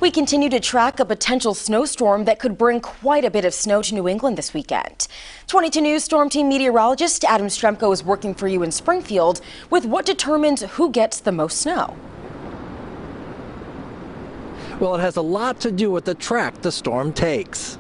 We continue to track a potential snowstorm that could bring quite a bit of snow to New England this weekend. 22 News Storm Team meteorologist Adam Stremko is working for you in Springfield with what determines who gets the most snow. Well, it has a lot to do with the track the storm takes.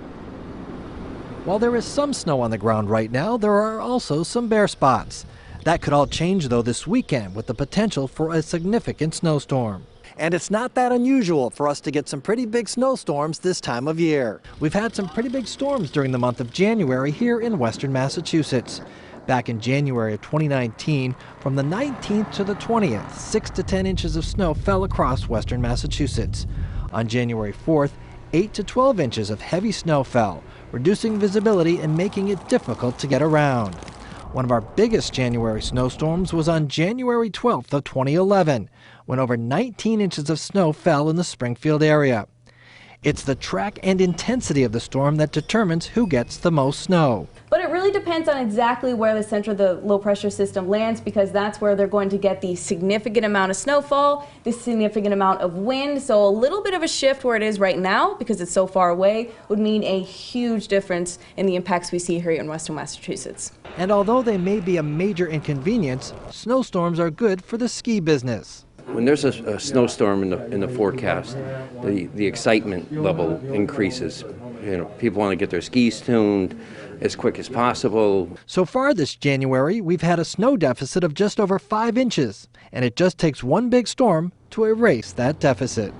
While there is some snow on the ground right now, there are also some bare spots. That could all change, though, this weekend with the potential for a significant snowstorm. And it's not that unusual for us to get some pretty big snowstorms this time of year. We've had some pretty big storms during the month of January here in western Massachusetts. Back in January of 2019, from the 19th to the 20th, 6 to 10 inches of snow fell across western Massachusetts. On January 4th, 8 to 12 inches of heavy snow fell, reducing visibility and making it difficult to get around. One of our biggest January snowstorms was on January 12th of 2011, when over 19 inches of snow fell in the Springfield area. It's the track and intensity of the storm that determines who gets the most snow. But it really depends on exactly where the center of the low pressure system lands, because that's where they're going to get the significant amount of snowfall, the significant amount of wind. So a little bit of a shift where it is right now, because it's so far away, would mean a huge difference in the impacts we see here in western Massachusetts. And although they may be a major inconvenience, snowstorms are good for the ski business. When there's a snowstorm in the forecast, the excitement level increases. You know, people want to get their skis tuned as quick as possible. So far this January, we've had a snow deficit of just over 5 inches, and it just takes one big storm to erase that deficit.